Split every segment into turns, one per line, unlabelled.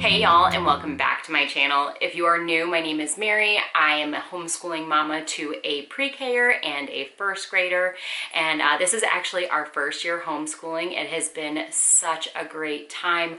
Hey y'all, and welcome back to my channel. If you are new, my name is Mary. I am a homeschooling mama to a pre-Ker and a first grader, and this is actually our first year homeschooling. It has been such a great time.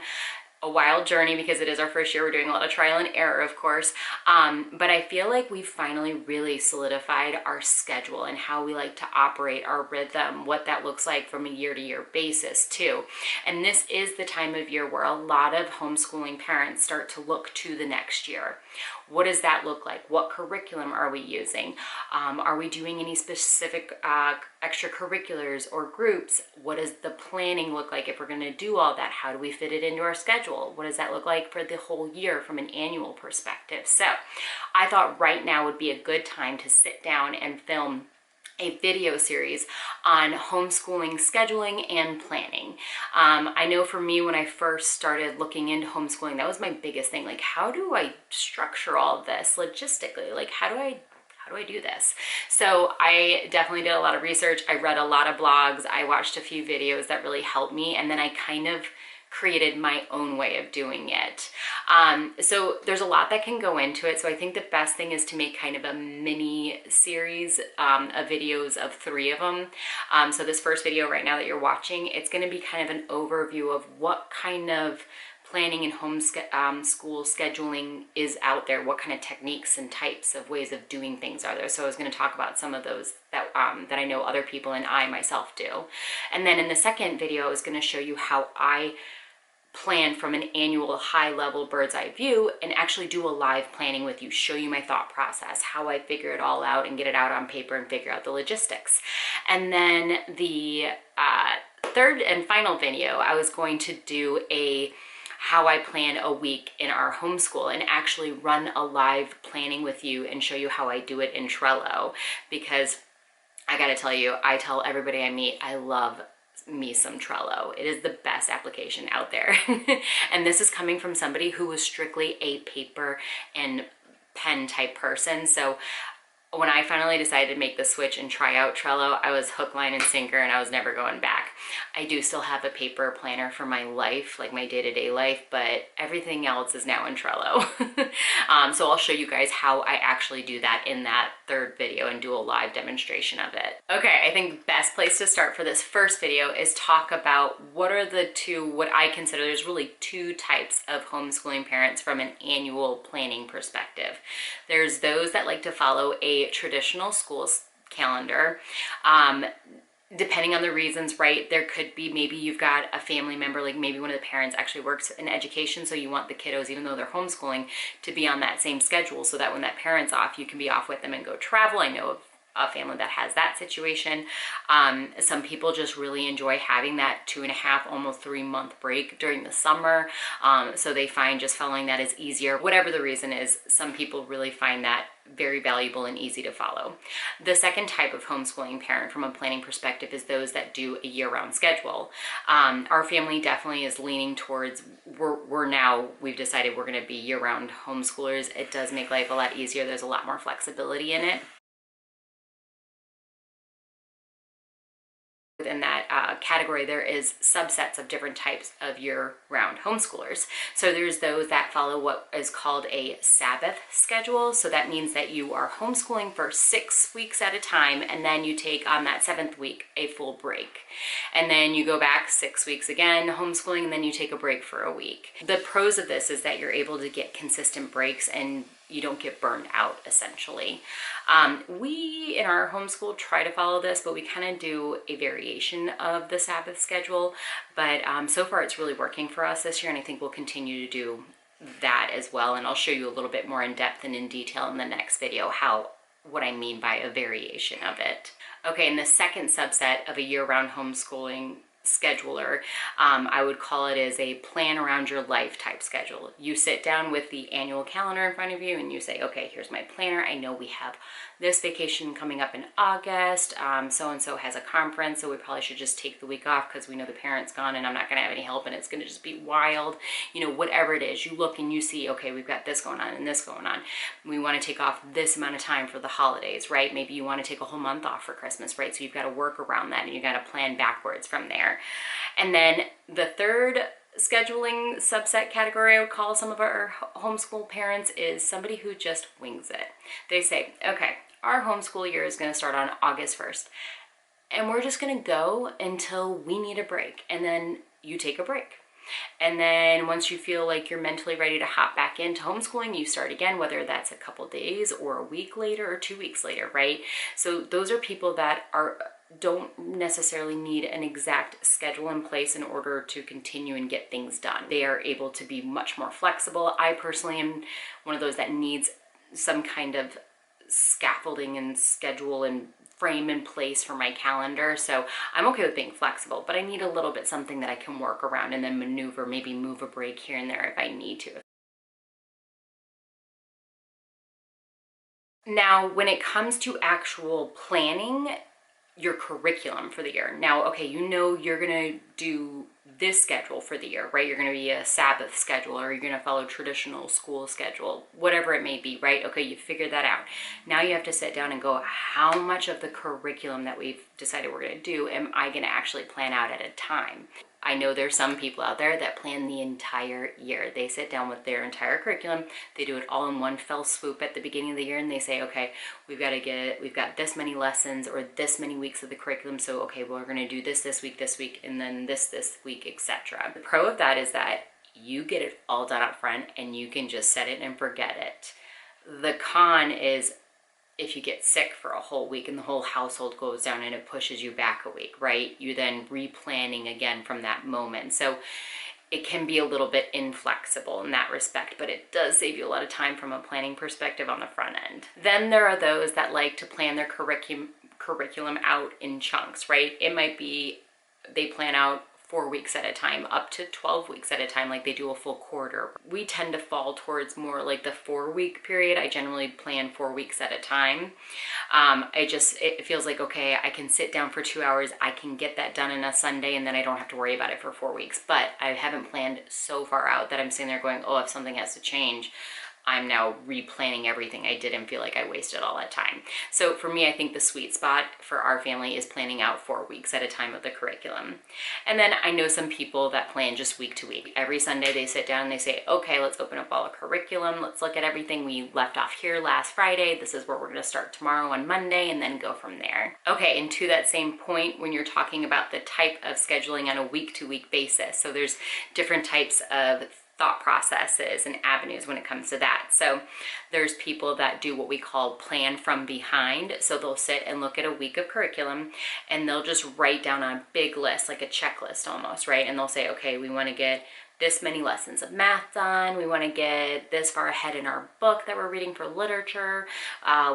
A wild journey because it is our first year. We're doing a lot of trial and error, of course, but I feel like we've finally really solidified our schedule and how we like to operate our rhythm, what that looks like from a year-to-year basis too. And this is the time of year where a lot of homeschooling parents start to look to the next year. What does that look like? What curriculum are we using? Are we doing any specific extracurriculars or groups? What does the planning look like if we're going to do all that? How do we fit it into our schedule? What does that look like for the whole year from an annual perspective? So I thought right now would be a good time to sit down and film a video series on homeschooling scheduling and planning. I know for me, when I first started looking into homeschooling, that was my biggest thing. Like, how do I structure all of this logistically? Like, how do I do this? So I definitely did a lot of research. I read a lot of blogs. I watched a few videos that really helped me. And then I kind of created my own way of doing it. So there's a lot that can go into it. So I think the best thing is to make kind of a mini series of videos of 3 of them. So this first video right now that you're watching, it's going to be kind of an overview of what kind of planning and school scheduling is out there, what kind of techniques and types of ways of doing things are there. So I was going to talk about some of those that I know other people and I myself do. And then in the second video, I was going to show you how I plan from an annual high-level bird's eye view and actually do a live planning with you, show you my thought process, how I figure it all out and get it out on paper and figure out the logistics. And then the third and final video, I was going to do how I plan a week in our homeschool and actually run a live planning with you and show you how I do it in Trello, because I gotta tell you, I tell everybody I meet, I love me some Trello. It is the best application out there. And this is coming from somebody who was strictly a paper and pen type person. So when I finally decided to make the switch and try out Trello, I was hook, line, and sinker, and I was never going back. I do still have a paper planner for my life, like my day-to-day life, but everything else is now in Trello. So I'll show you guys how I actually do that in that third video and do a live demonstration of it. Okay, I think the best place to start for this first video is talk about what are the what I consider, there's really 2 types of homeschooling parents from an annual planning perspective. There's those that like to follow a traditional school calendar. Depending on the reasons, right? There could be, maybe you've got a family member, like maybe one of the parents actually works in education, so you want the kiddos, even though they're homeschooling, to be on that same schedule so that when that parent's off, you can be off with them and go travel. I know of a family that has that situation. Some people just really enjoy having that 2.5, almost 3-month break during the summer. So they find just following that is easier. Whatever the reason is, some people really find that very valuable and easy to follow. The second type of homeschooling parent from a planning perspective is those that do a year-round schedule. Our family definitely is leaning towards, we've decided we're going to be year-round homeschoolers. It does make life a lot easier. There's a lot more flexibility in it. Within that category, there is subsets of different types of year-round homeschoolers. So there's those that follow what is called a Sabbath schedule. So that means that you are homeschooling for 6 weeks at a time, and then you take on that 7th week a full break. And then you go back 6 weeks again, homeschooling, and then you take a break for a week. The pros of this is that you're able to get consistent breaks and you don't get burned out, essentially. We, in our homeschool, try to follow this, but we kind of do a variation of the Sabbath schedule. But so far, it's really working for us this year, and I think we'll continue to do that as well. And I'll show you a little bit more in depth and in detail in the next video what I mean by a variation of it. Okay, and the second subset of a year-round homeschooling scheduler, I would call it as a plan around your life type schedule. You sit down with the annual calendar in front of you and you say, okay, here's my planner. I know we have this vacation coming up in August. So-and-so has a conference, so we probably should just take the week off because we know the parent's gone and I'm not going to have any help and it's going to just be wild. You know, whatever it is, you look and you see, okay, we've got this going on and this going on. We want to take off this amount of time for the holidays, right? Maybe you want to take a whole month off for Christmas, right? So you've got to work around that and you've got to plan backwards from there. And then the third scheduling subset category I would call some of our homeschool parents is somebody who just wings it. They say, okay, our homeschool year is going to start on August 1st, and we're just going to go until we need a break, and then you take a break. And then once you feel like you're mentally ready to hop back into homeschooling, you start again, whether that's a couple days or a week later or 2 weeks later, right? So those are people that don't necessarily need an exact schedule in place in order to continue and get things done. They are able to be much more flexible. I personally am one of those that needs some kind of scaffolding and schedule and frame in place for my calendar. So I'm okay with being flexible, but I need a little bit something that I can work around and then maneuver, maybe move a break here and there if I need to. Now, when it comes to actual planning your curriculum for the year. Now, okay, you know you're gonna do this schedule for the year, right? You're gonna be a Sabbath schedule, or you're gonna follow traditional school schedule, whatever it may be, right? Okay, you figured that out. Now you have to sit down and go, how much of the curriculum that we've decided we're gonna do am I gonna actually plan out at a time? I know there's some people out there that plan the entire year. They sit down with their entire curriculum, they do it all in one fell swoop at the beginning of the year, and they say, okay, we've got this many lessons or this many weeks of the curriculum, so okay, well, we're gonna do this week, and then this week, etc. The pro of that is that you get it all done up front and you can just set it and forget it. The con is if you get sick for a whole week and the whole household goes down and it pushes you back a week, right? You're then replanning again from that moment. So it can be a little bit inflexible in that respect, but it does save you a lot of time from a planning perspective on the front end. Then there are those that like to plan their curriculum out in chunks, right? It might be they plan out 4 weeks at a time, up to 12 weeks at a time, like they do a full quarter. We tend to fall towards more like the 4-week period. I generally plan 4 weeks at a time. It feels like, okay, I can sit down for 2 hours, I can get that done on a Sunday, and then I don't have to worry about it for 4 weeks. But I haven't planned so far out that I'm sitting there going, oh, if something has to change, I'm now replanning everything I did and feel like I wasted all that time. So for me, I think the sweet spot for our family is planning out 4 weeks at a time of the curriculum. And then I know some people that plan just week to week. Every Sunday they sit down and they say, okay, let's open up all the curriculum. Let's look at everything we left off here last Friday. This is where we're gonna start tomorrow on Monday, and then go from there. Okay, and to that same point, when you're talking about the type of scheduling on a week to week basis, so there's different types of thought processes and avenues when it comes to that. So there's people that do what we call plan from behind. So they'll sit and look at a week of curriculum and they'll just write down on a big list, like a checklist almost, right? And they'll say, okay, we want to get this many lessons of math done. We want to get this far ahead in our book that we're reading for literature.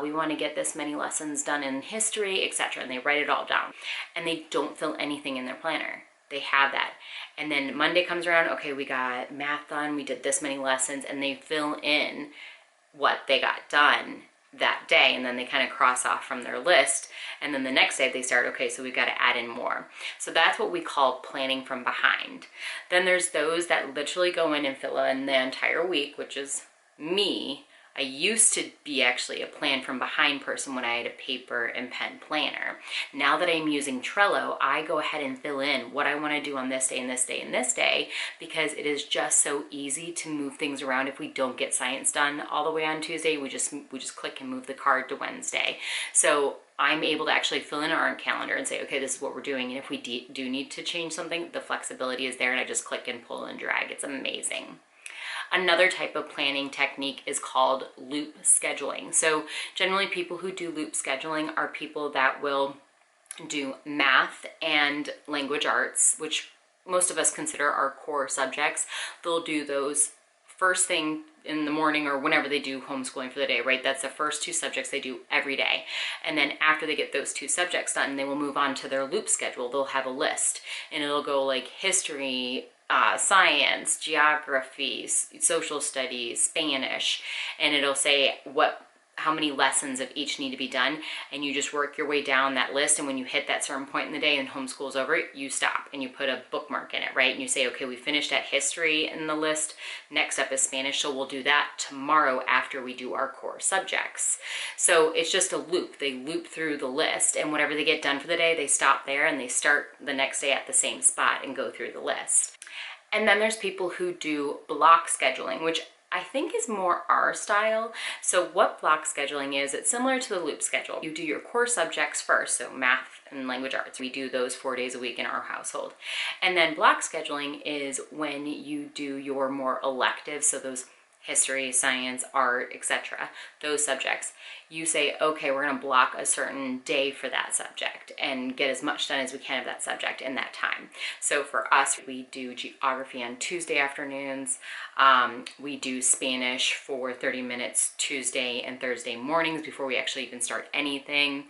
We want to get this many lessons done in history, etc. And they write it all down. And they don't fill anything in their planner. They have that. And then Monday comes around, okay, we got math done, we did this many lessons, and they fill in what they got done that day, and then they kind of cross off from their list. And then the next day they start, okay, so we've got to add in more. So that's what we call planning from behind. Then there's those that literally go in and fill in the entire week, which is me. I used to be actually a plan from behind person when I had a paper and pen planner. Now that I'm using Trello, I go ahead and fill in what I want to do on this day and this day and this day, because it is just so easy to move things around. If we don't get science done all the way on Tuesday, we just click and move the card to Wednesday. So I'm able to actually fill in our calendar and say, okay, this is what we're doing. And if we do need to change something, the flexibility is there, and I just click and pull and drag. It's amazing. Another type of planning technique is called loop scheduling. So generally people who do loop scheduling are people that will do math and language arts, which most of us consider our core subjects. They'll do those first thing in the morning or whenever they do homeschooling for the day, right? That's the first 2 subjects they do every day. And then after they get those 2 subjects done, they will move on to their loop schedule. They'll have a list, and it'll go like history, science, geography, social studies, Spanish, and it'll say how many lessons of each need to be done, and you just work your way down that list. And when you hit that certain point in the day and homeschool's over, you stop and you put a bookmark in it, right? And you say, okay, we finished that history in the list. Next up is Spanish, so we'll do that tomorrow after we do our core subjects. So it's just a loop. They loop through the list, and whatever they get done for the day, they stop there and they start the next day at the same spot and go through the list. And then there's people who do block scheduling, which I think is more our style. So what block scheduling is, it's similar to the loop schedule. You do your core subjects first, so math and language arts. We do those 4 days a week in our household. And then block scheduling is when you do your more electives, so those history, science, art, etc., those subjects. You say, okay, we're going to block a certain day for that subject and get as much done as we can of that subject in that time. So for us, we do geography on Tuesday afternoons. We do Spanish for 30 minutes Tuesday and Thursday mornings before we actually even start anything.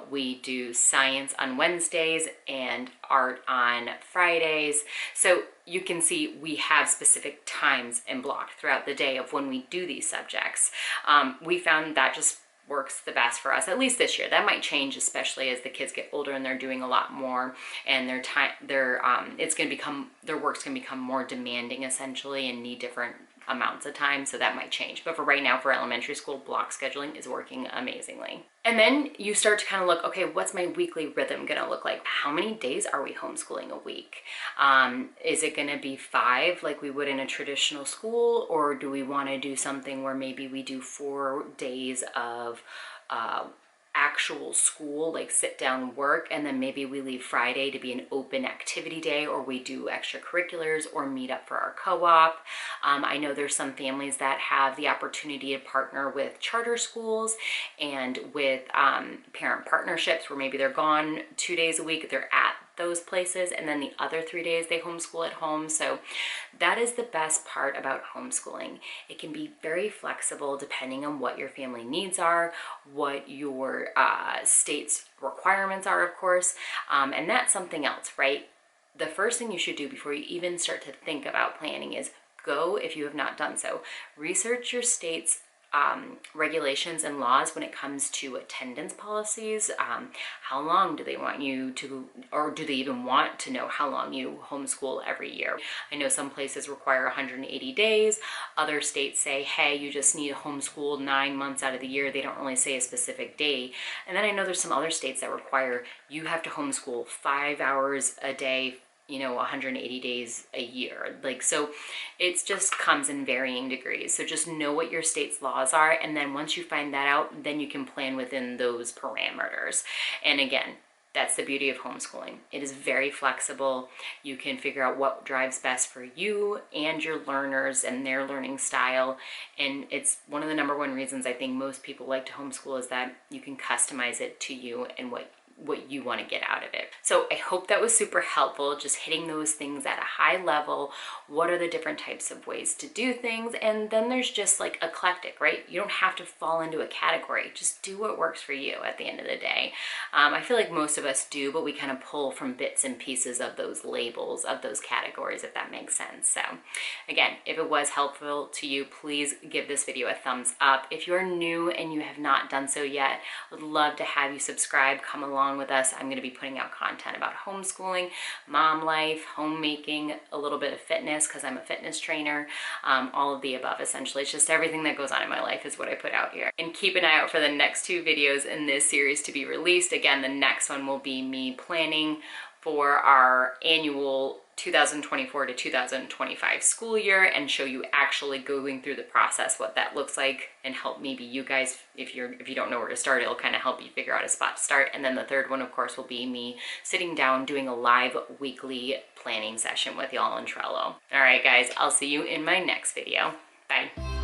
We do science on Wednesdays and art on Fridays. So you can see we have specific times and blocked throughout the day of when we do these subjects. We found that just works the best for us, at least this year. That might change, especially as the kids get older and they're doing a lot more, and their time, their work's gonna become more demanding essentially and need different amounts of time, so that might change. But for right now, for elementary school, block scheduling is working amazingly. And then you start to kind of look, okay, what's my weekly rhythm gonna look like? How many days are we homeschooling a week? Is it gonna be 5 like we would in a traditional school, or do we wanna do something where maybe we do 4 days of actual school, like sit down work, and then maybe we leave Friday to be an open activity day, or we do extracurriculars or meet up for our co-op. I know there's some families that have the opportunity to partner with charter schools and with parent partnerships where maybe they're gone 2 days a week, they're at those places, and then the other 3 days they homeschool at home. So that is the best part about homeschooling. It can be very flexible depending on what your family needs are, what your state's requirements are, of course, and that's something else, right? The first thing you should do before you even start to think about planning is go, if you have not done so, research your state's regulations and laws when it comes to attendance policies. How long do they want you to, or do they even want to know how long you homeschool every year? I know some places require 180 days. Other states say, hey, you just need to homeschool 9 months out of the year. They don't really say a specific day. And then I know there's some other states that require you have to homeschool 5 hours a day, 180 days a year. Like, so it just comes in varying degrees. So just know what your state's laws are. And then once you find that out, then you can plan within those parameters. And again, that's the beauty of homeschooling. It is very flexible. You can figure out what drives best for you and your learners and their learning style. And it's one of the #1 reasons I think most people like to homeschool is that you can customize it to you and what you want to get out of it. So I hope that was super helpful, just hitting those things at a high level. What are the different types of ways to do things? And then there's just like eclectic, right? You don't have to fall into a category. Just do what works for you at the end of the day. I feel like most of us do, but we kind of pull from bits and pieces of those labels, of those categories, if that makes sense. So again, if it was helpful to you, please give this video a thumbs up. If you're new and you have not done so yet, I would love to have you subscribe, come along with us. I'm going to be putting out content about homeschooling, mom life, homemaking, a little bit of fitness because I'm a fitness trainer, all of the above essentially. It's just everything that goes on in my life is what I put out here. And keep an eye out for the next 2 videos in this series to be released. Again, the next one will be me planning for our annual 2024 to 2025 school year and show you actually going through the process, what that looks like, and help maybe you guys, if you don't know where to start, it'll kind of help you figure out a spot to start. And then the third one, of course, will be me sitting down doing a live weekly planning session with y'all on Trello. All right, guys, I'll see you in my next video. Bye.